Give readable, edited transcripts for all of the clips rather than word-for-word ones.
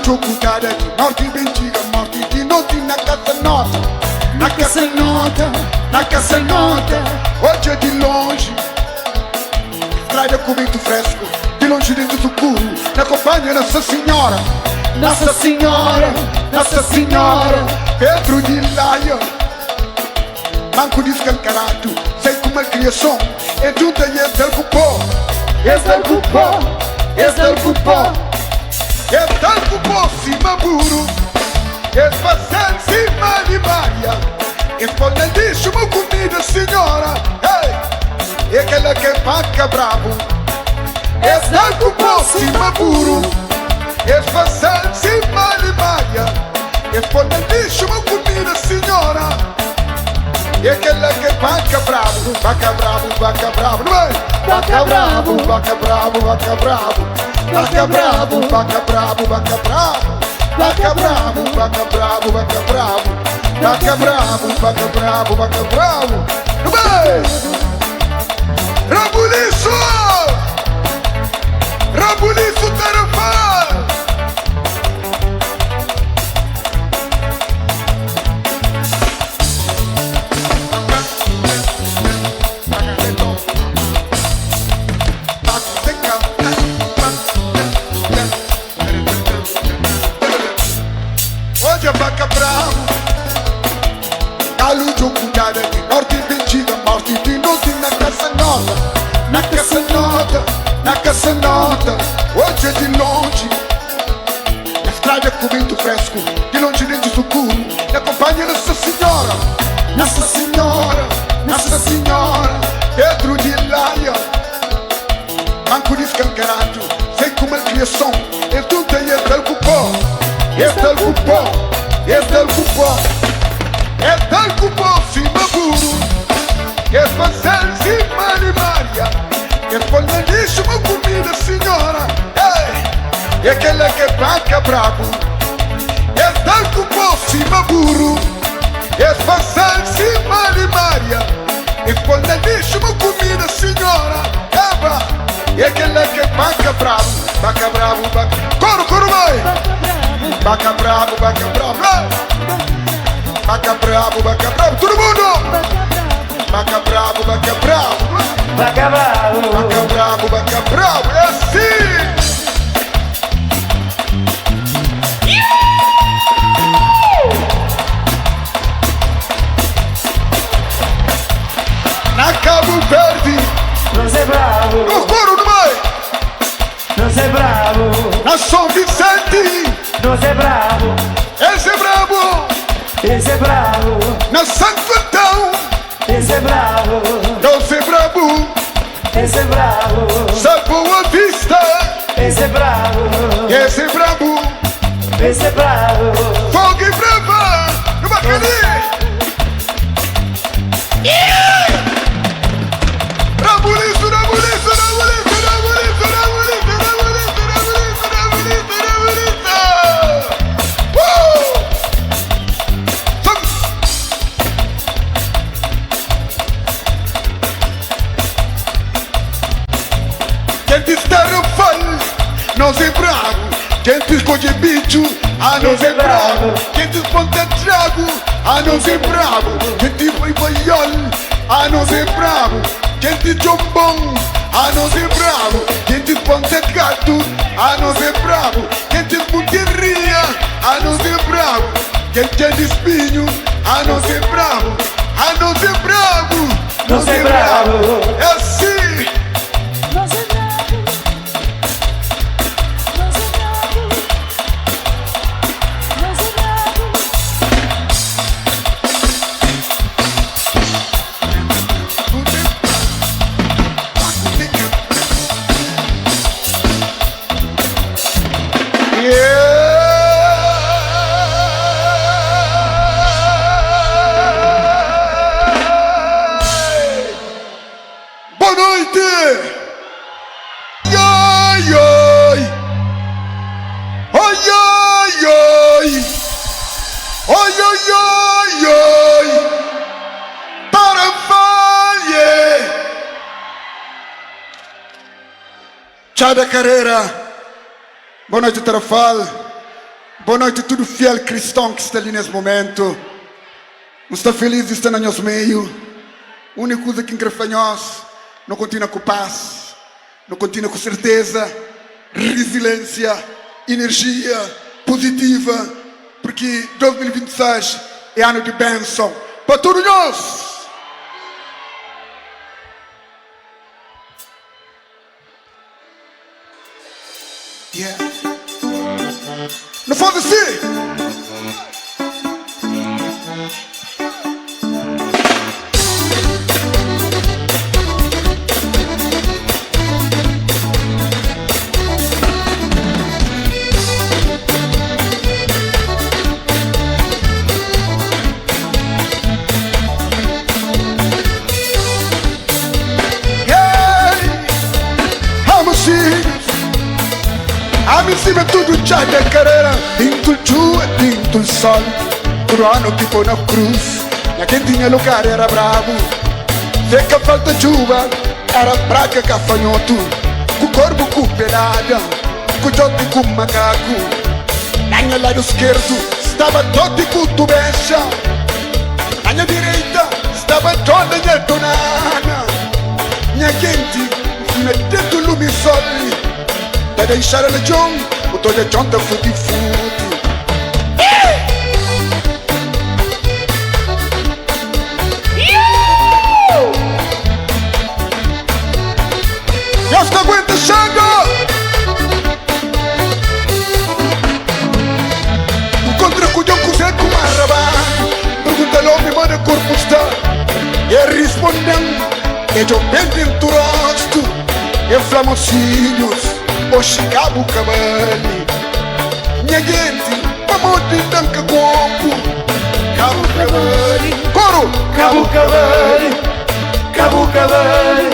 jogo cara de norte bendiga, morte de noite na casa nota. Na casa nota, na casa nota. Hoje é de longe, estrada com vento fresco, de longe dentro do escuro, na companhia Nossa Senhora. Nossa Senhora, Nossa Senhora, Pedro de Laia, banco de escancarado, sei como é criação, é junta e é del cupó, é del cupó, é del cupó, é del cupó, cima burro, é passar cima de Maria, é polnadíssimo comida senhora, hey, é aquela que paga bravo, é del cupó, cima burro, é passar cima de Maria, é polnadíssimo comida senhora. E aquela que vaca bravo, vaca bravo, vaca bravo, não é? Vaca bravo, vaca bravo, vaca bravo, vaca bravo, vaca bravo, vaca bravo, vaca bravo, vaca bravo, vaca bravo, vaca bravo, vaca bravo, vaca bravo, não é? Rabuliço! Rabuliço Tarafá! Vaca bravo, galo jogo cara de norte bendiga, morte de noite na casa nota, na casa nota, na casa nota. Hoje é de longe, na estrada com vento fresco, de longe dentro do escuro, na companhia Nossa Senhora, Nossa Senhora, Nossa Senhora, Pedro de Laia, banco de escancarado, sei como é criação, é tudo e é del cupó, é del cupó. É del cupó, é del cupó, cima burro, é passar cima de Maria, é polnadíssimo comida senhora, é aquela que vaca bravo, é del cupó, cima burro, é passar cima de Maria, é polnadíssimo comida senhora, é aquela que vaca bravo, vaca bravo, vaca, coro vai! Vaca bravo, vaca bravo, vaca bravo, vaca bravo, todo mundo! Vaca bravo, vaca bravo, vaca bravo, vaca bravo, vaca bravo, é assim! Na Cabo Verde, nós é bravo, no coro do Mai, nós é bravo, na São Vicente, nós é bravo, esse é bravo, esse é bravo, na Santo Antão, esse é bravo, nós é bravo, esse é bravo, Sa Boa Vista, esse é bravo, esse é bravo, esse é bravo, Fogo e Brava, no Bacani. Rabuliço, rabuliço, rabuliço, rabuliço, rabuliço, rabuliço, rabuliço, rabuliço, quem te está rafal, nós é bravo. Quem te esconde bicho, a nós é bravo. Quem te esconde trago, a nós é bravo. Quem te vai baiol, a nós é bravo. Quem te jombom, a nós é bravo. Quem te esconde gato, a nós é bravo. Quem te esconderia, a nós é bravo. Quem te espinho, a nós é bravo. A nós é bravo, nós é bravo. É assim. Nós é bravo, nós é bravo, nós é bravo. Boa noite! Ai, ai! Ai, ai, ai! Ai, ai, ai, ai! Tarafalhe! Tchau da carreira! Boa noite, Tarafal! Boa noite a todo fiel cristão que está ali nesse momento. Não está feliz de estar no nosso meio. A única coisa que engrefa nós não continua com paz, não continua com certeza, resiliência, energia positiva, porque 2026 é ano de bênção para todos nós. Yeah. Não faz assim. Em cima tudo já de carreira, tinto il giù e tinto il sol. Turano tipo na cruz, e quem tinha lugar era bravo. Se que falta chuva, era praga gafanhoto. Com corpo com pelada, com jote com macaco. Na minha lado esquerdo, estava todo com tubecha. Na minha direita, estava toda minha donana. Minha gente, fino a dentro lumissoli. Da deixar a legião, o todo é jonta futi-futi. Eu estou aguentando. Encontra com o John Cusé com uma rabá. Pergunta-lhe ao meu mano corpo está. E respondendo, é eu bem dentro do rosto. E flamocílios. O Chicago Cavani. Minha gente, vamos de tanque corpo. Cabo Cavani. Coro! Cabo Cavani, Cabo Cavani,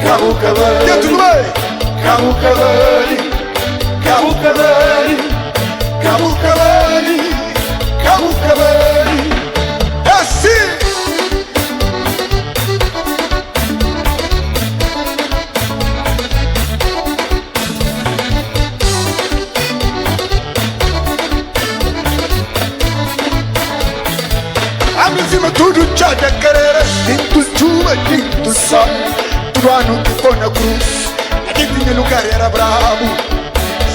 Cabo Cavani. E tudo bem? Cabo Cavani, Cabo Cavani, Cabo Cavani. Cabo Cavani. É assim! Cima tudo já de carreira, tinto chuva, tinto sol. Tudo ano que foi na cruz, aqui tinha lugar era bravo.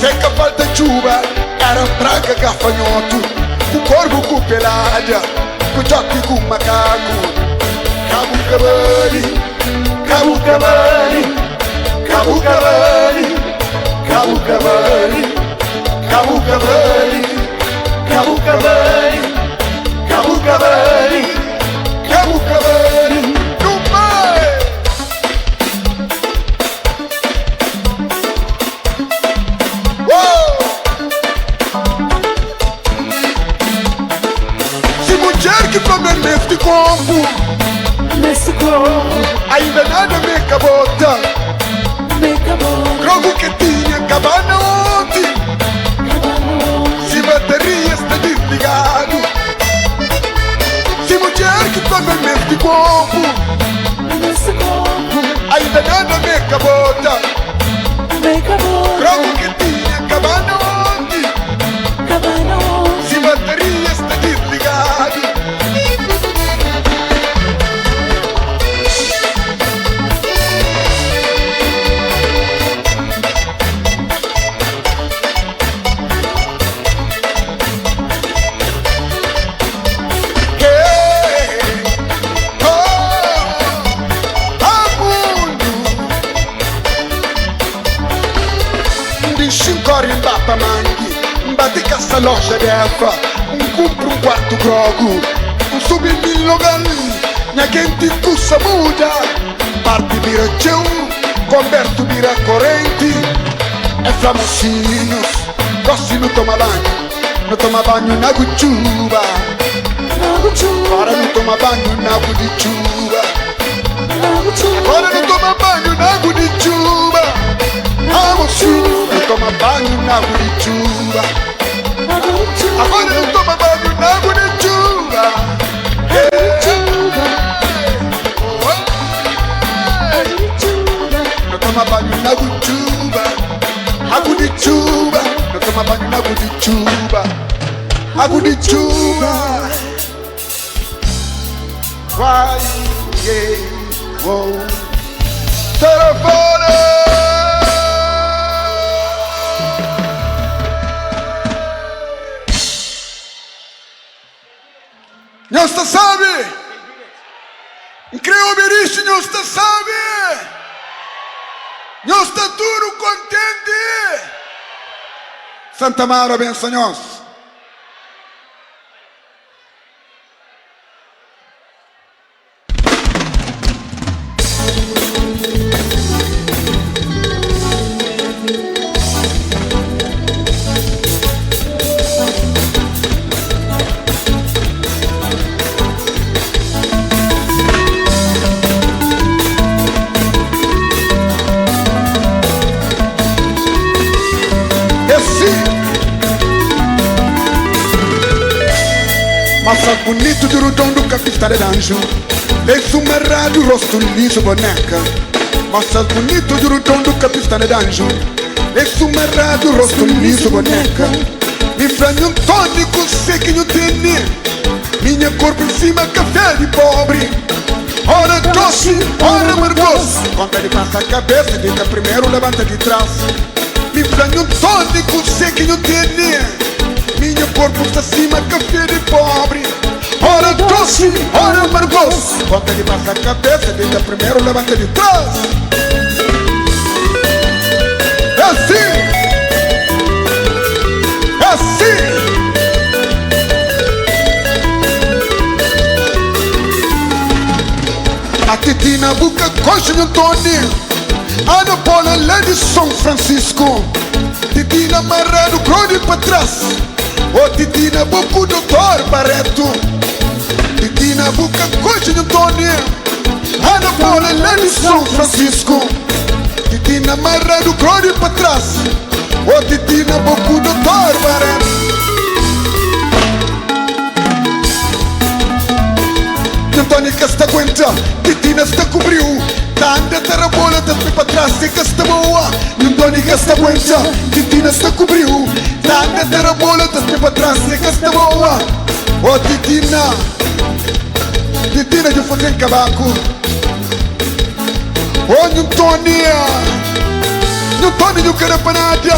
Seca falta chuva, era praga gafanhoto. Com corvo com pelada, com jote com macaco. Cabo Cavani, Cabo Cavani, Cabo Cavani, Cabo Cavani, Cabo Cavani, Cabo Cavani, Cabo Cavani, Cabo Cavani, no mar. Se mulher que come neste corpo, Nesse corpo ainda nada me cabota. me acabou. Logo que tinha cabana ontem, se bateria está desligado. Se mulher que come neste corpo, Nesse corpo ainda nada me cabota. me acabou. Logo que tinha cabana ontem, Cabana se bateria está desligado. Para mangi, bate cassa loja defa, compro quarto grogo, subi mil logal, minha gente cussa muda, parte vira chão, converto vira corrente, é flamocinhos, gosto não toma banho na guchuba, agora não toma banho na água de chuva, agora não toma banho na água de chuva, flamocinho, não toma banho na água de chuva, agora não toma banho na água de chuva, não toma banho na água de chuva, não toma banho na água de chuva. Agudijua. Why, yeah, whoa. Telefone! Não está sabe? Incrível Beriche, não está sabe? Não está tudo contente? Santa Mara, bençanhos. Massa bonito de redondo, capista de anjo. Lenço marrado, rosto liso, boneca. Massa bonito de redondo, capista de anjo. Lenço marrado, rosto liso, boneca. Me franho um tônico, sequinho tene. Minha corpo em cima, café de pobre. Ora doce, ora amargoso. Conta de passa a cabeça, deita primeiro, levanta de trás. Me franho um tônico, sequinho tene. Minha corpo está acima, café de pobre. Ora doce, ora amargoso. Conta de passa a cabeça, deita primeiro, levanta de trás. É assim. É assim. A titina buca coxa no Tony. Ana Paula lá de São Francisco. Titina amarrado, crônico para trás. O titina buco doutor Barreto. Titina buca coxa no Tony. Ana Paula lá de São Francisco. Titina amarrado, crônico para trás. O titina buco doutor Barreto. Tony que está aguenta, Titina está cobriu. Tanda terra bola, tá para trás, e que está boa. Tony que está aguenta, Titina está cobriu. Tanda terra bola, tá para trás, e que está boa. Oh Titina, Titina de fazer cabaco. Oh Tony não quer para nada.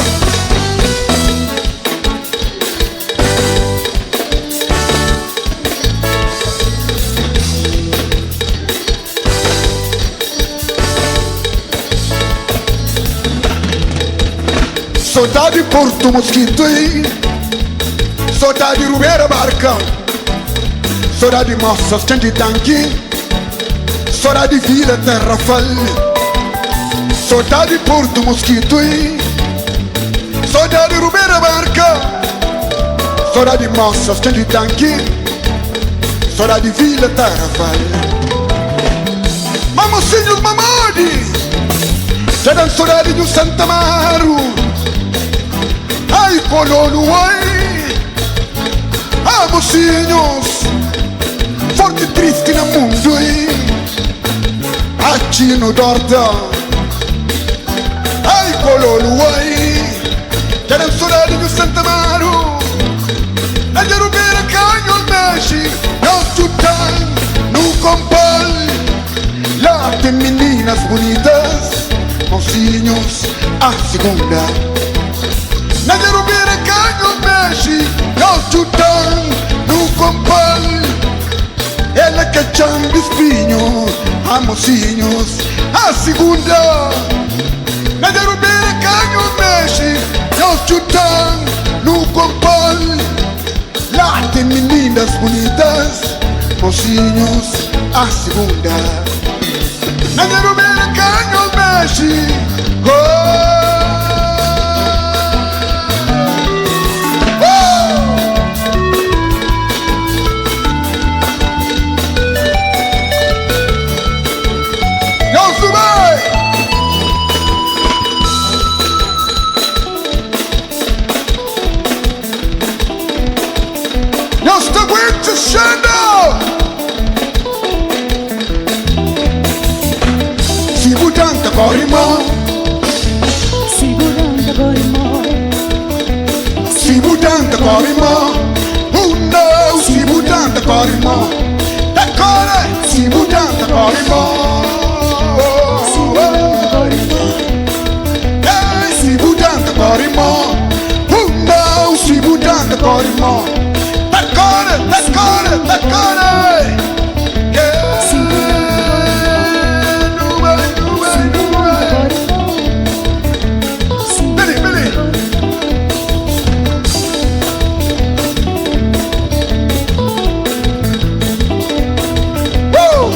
Saudade Porto Mosquito, saudade Rubeira Barca, saudade Moças de Tanque, saudade Vila Terra Falli, saudade Porto Mosquito, saudade Rubeira Barca, saudade Moças de Tanque, saudade Vila Terra Falli. Mamocinhos mamadi, já dan saudade do Santa Amaro. Ai, colono, ai, mocinhos, forte e triste no mundo, Acino dorta. Ai, colono, ai, já não saudade do Santa Amaro. A Jarubera canho al mexe, não chutam, no compal. Lá tem meninas bonitas, mocinhos, a segunda. Na Jarubera canho mexe, não chutam, no compal. Ela que chama espinho, a mocinhos, a segunda. Na Jarubera canho mexe, não chutam, no compal. Lá tem meninas bonitas, mocinhos, a segunda. Na Jarubera canho mexe, oh. Corrimão, Segurando Gorimão, se mudando corrimão, Corimão. Si budanta Corimão. Não, si budanta Corimão. Tacore. Billy. Whoa.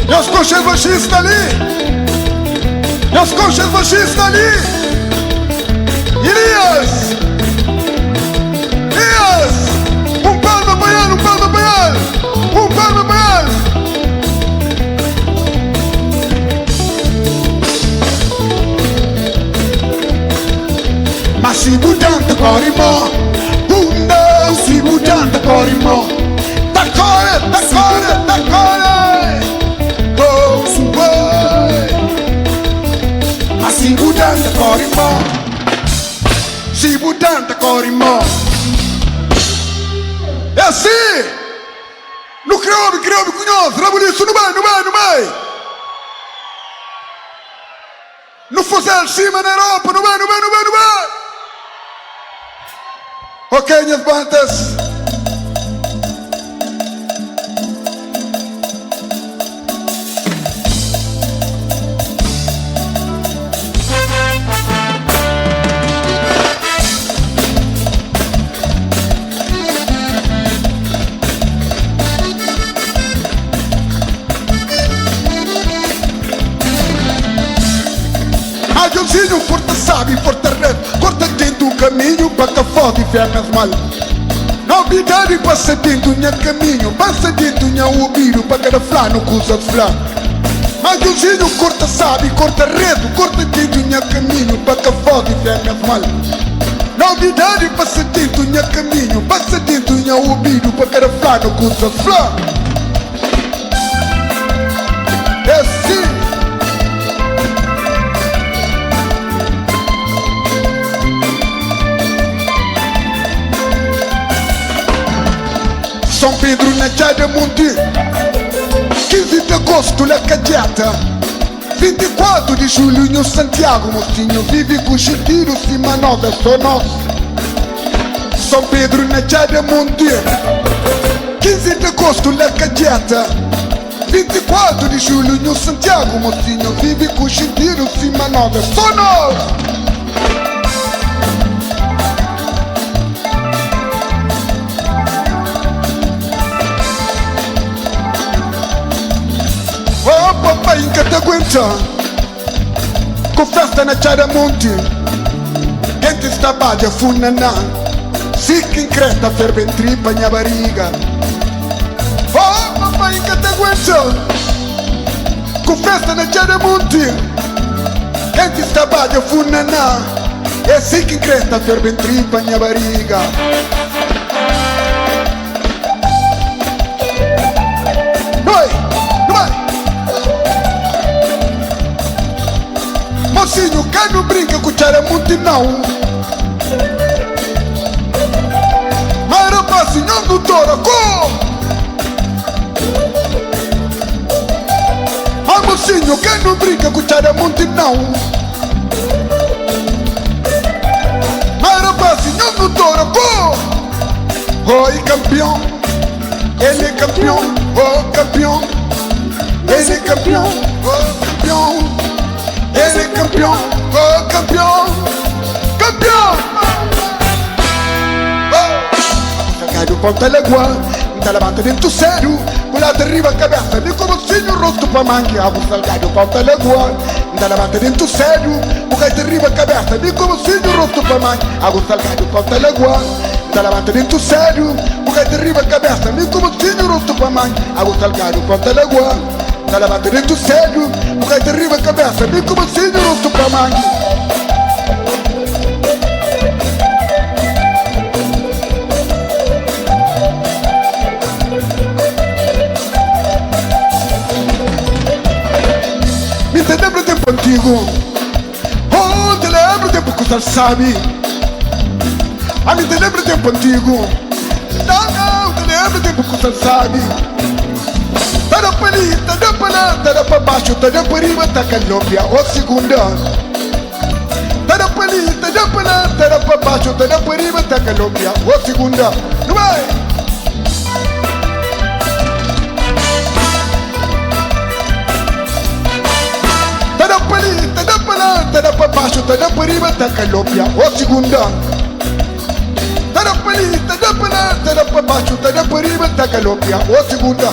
Meus coxas baixistas ali. Elias. Um palma baiano. Mas si budanta Corimão. Não, si budanta Corimão. Tacore. Mas si budanta Corimão. Si budanta Corimão. É assim. No crioulo, cunhoso. Rabuliço, no meio. No fuzel, cima na Europa, no meio. Ok, minhas bandas. Adãozinho, porta sabe, porta rap, corta dentro do caminho, baca foda e fernas mal. Novidade passa dentro do caminho, passa dentro do ouvido, para cada flano com os flano. Adãozinho, corta sabe, corta reto, corta dentro do caminho, baca foda e fernas mal. Novidade passa dentro do caminho, passa dentro do ouvido, para cada flano com os flano. É assim. São Pedro na Jada Monte, 15 de agosto na Cadeta, 24 de julho no Santiago, mocinho vive com gentiro, cima nova, só nós. São Pedro na Jada Monte, 15 de agosto na Cadeta, 24 de julho no Santiago, mocinho vive com gentiro, cima nova, só nós. Papai nunca te aguenta. Com festa na Jada Monte, gente trabalha funaná. Fica em Creta, ferve tripa minha barriga. Oh, papai nunca te aguenta. Com festa na Jada Monte, gente trabalha funaná. E fica em Creta, ferve tripa minha barriga. Mocinho, quem não brinca com Jada Monte não. Mas rapaz, não do Toraco. Ah, mocinho, quem não brinca com Jada Monte não. Mas rapaz, não do Toraco. Oi, campeão. Ele é campeão. Oh, campeão. Ele é campeão. Oh, campeão. Ele é campeão, oh campeão, campeão! Cagado ponta legua, da levanta dentro sério, pulada arriba a cabeça, me como assim o rosto pra mangue, abu salgado ponta legua, da levanta dentro sério, pulada arriba a cabeça, me como assim o rosto pra mangue, abu salgado ponta legua, da levanta dentro sério, pulada arriba a cabeça, me como assim o rosto pra mangue, abu salgado ponta legua. Da levanta dentro sério, porque te arriba a cabeça, bem como assim no rosto pra mangue. Me te lembro o tempo antigo, oh, te lembro o tempo que você sabe. A mim te lembra tempo antigo. Não, te lembra tempo que você sabe. Tada para ali, tada para lá, tada para baixo, tada para riba, tá calópia, o segunda. Tada para ali, tada para lá, tada para baixo, tada para riba, tá calópia, o segunda. Não vai? Tada para ali, tada para lá, tada para baixo, tada para riba, tá calópia, o segunda. Tada para ali, tada para lá, tada para baixo, tada para riba, tá calópia, o segunda.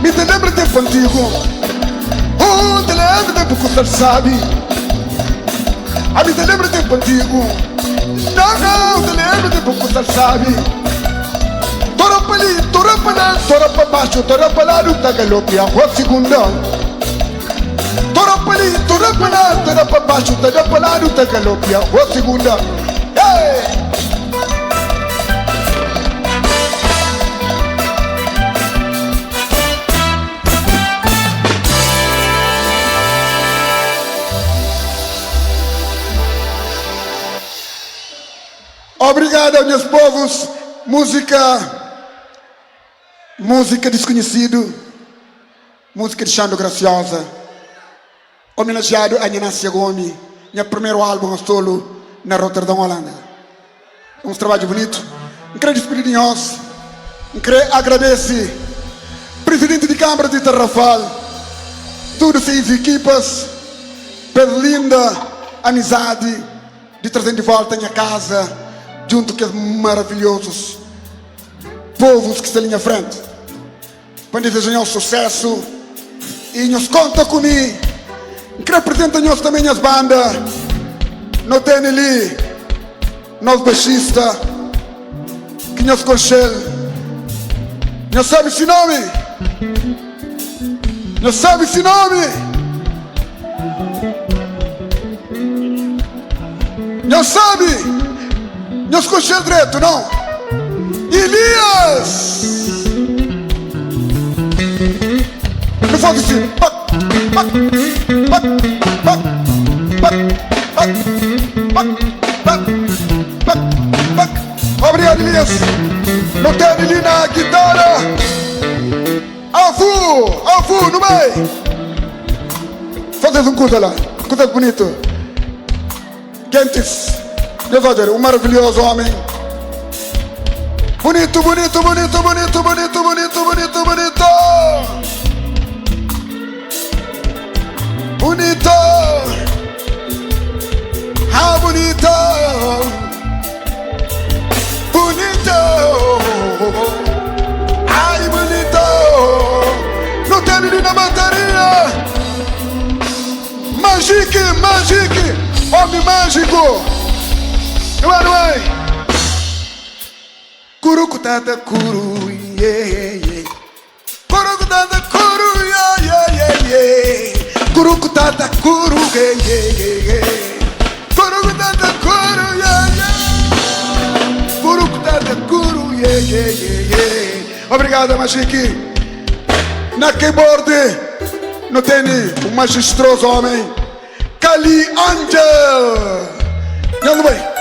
Me te lembra tempo antigo. Te lembra tempo que você sabe. A me te lembra tempo antigo. Não, te lembra tempo que você sabe. Tora para ali, tora para lá, tora para baixo, tora para lá, luta galopia, o segunda. Tora para ali, tora para lá, tora para baixo, tora para lá, luta galopia, o segunda. Obrigado, meus povos. Música desconhecido, música de Xando Graciosa, homenageado a Ninácia Gomes, meu primeiro álbum a solo na Rotterdam, Holanda. Um trabalho bonito. Quero despedir de nós. Quero agradecer presidente de Câmara de Tarrafal, todas as equipas, pela linda amizade de trazer de volta a minha casa, junto com os maravilhosos povos que estão ali à frente. Para desejar sucesso e nos conta comigo. Quero apresentar nós também as bandas. Não tem ali nós baixistas que nós conhecemos. Não sabe esse nome? Não sabe esse nome? Não sabe? Não se conhece direito, não? Elias! Não faz assim. Obrigado, Elias. Não tem ali na guitarra. Afu, no meio. Faz um coisa lá. Coisa bonito. Quentes. Deus vai ver, um maravilhoso homem. Bonito. Bonito. Ah, bonito. Ai, bonito. Não tem ali na bateria. Magique. Homem mágico. Não é? Curucutata curu, yeah. Curucutata curu, yeah. Curucutata curu, yeah. Curucutata curu, yeah. Curucutata curu, yeah. Obrigado, Magique. Na keyboard, não tem um magistroso homem. Kali Angel. Não vai.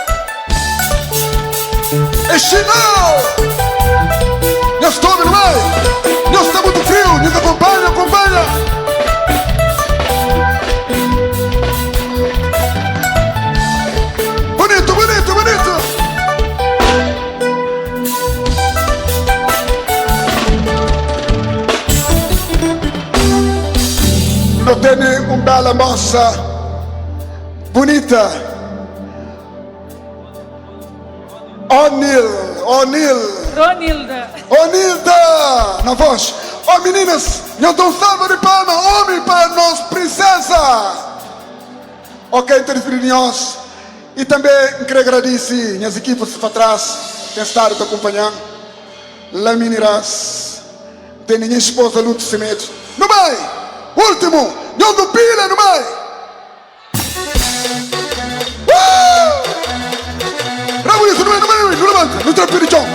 Chinão! Nós estamos, não é? Nós estamos muito frio, nos acompanha. Bonito. Não tem uma bela moça bonita. Onilda, na voz. Meninas, eu dou um salve de palma, homem para nós, princesa. Ok, nós. E também quero agradecer minhas equipes para trás, que estão te acompanhando. Laminiras, tem minha esposa Lute Cimento. Não vai, último, eu dou pila, não vai. Não levanta, não trapilha de chão.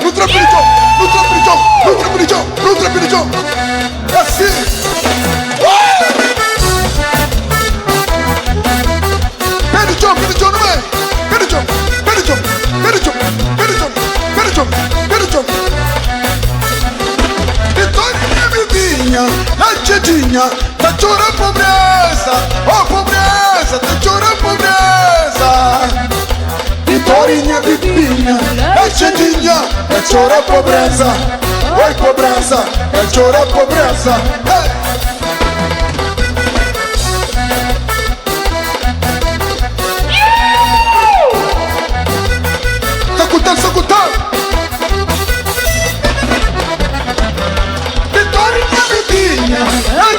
Assim. Chedinha, tá chorando pobreza, oh pobreza, tá chorando pobreza. Vitorinha, Vipinha, Chedinha, tá chorando pobreza, oi pobreza, tá chorando pobreza. Hey. Sacutar, sacutar. Vitorinha, Vipinha,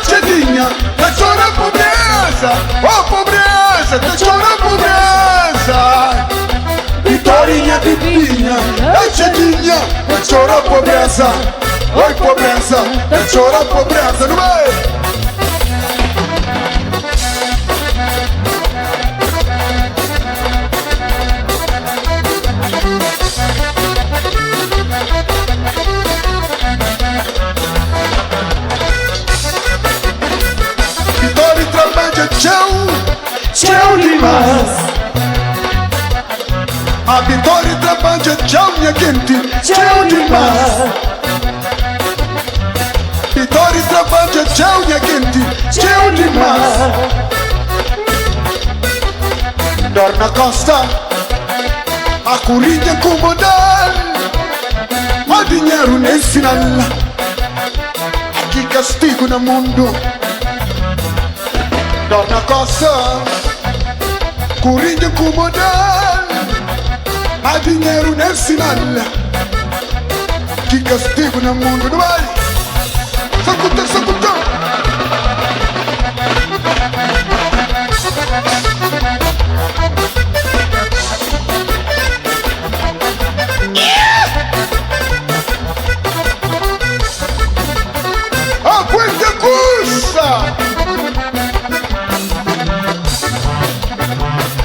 Chedinha, tá chorando pobreza, oh pobreza, tá chorando pobreza. Vitorinha, Vipinha, Chedinha, tá chorando pobreza, oi pobreza, tá chorando pobreza, não é? Vitória trabalha, tchau, tchau demais. A Vitória trabalha, tchau minha gente, tchau demais. Vitória trabalha, tchau minha gente, tchau demais. Dor na costa, a corrida incomodar, o dinheiro nem sinal. Aqui castigo no mundo. Dor na costa, corrida incomodar, a dinheiro nem sinal. Que castigo no mundo, não vai? Sacuta, sacuta. Aguenta a custa.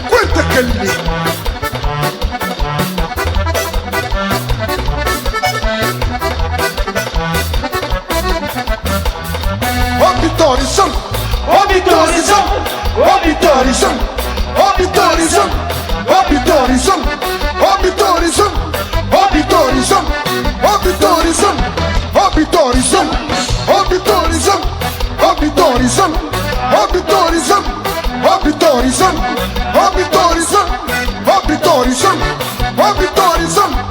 Quanta calma. Vitorizão, ó Vitorizão, ó Vitorizão, ó Vitorizão, ó Vitorizão, ó Vitorizão, ó Vitorizão, ó Vitorizão, ó Vitorizão, ó Vitorizão, ó Vitorizão, ó Vitorizão, ó Vitorizão, ó Vitorizão, ó Vitorizão, ó Vitorizão.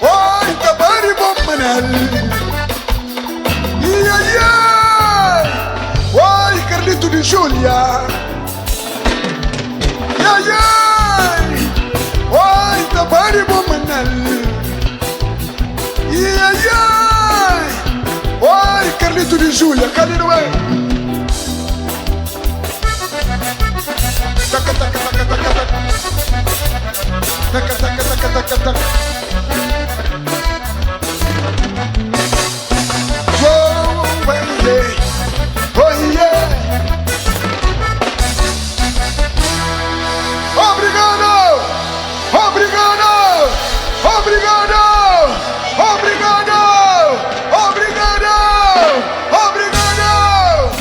Oi, tabari bom manel. Oi, Carlito de Júlia. Oi, tabari bom manel. Oi, Carlito de Júlia, cadê não é? Taca, taca, taca, taca, taca. Taca, taca, taca, taca, taca.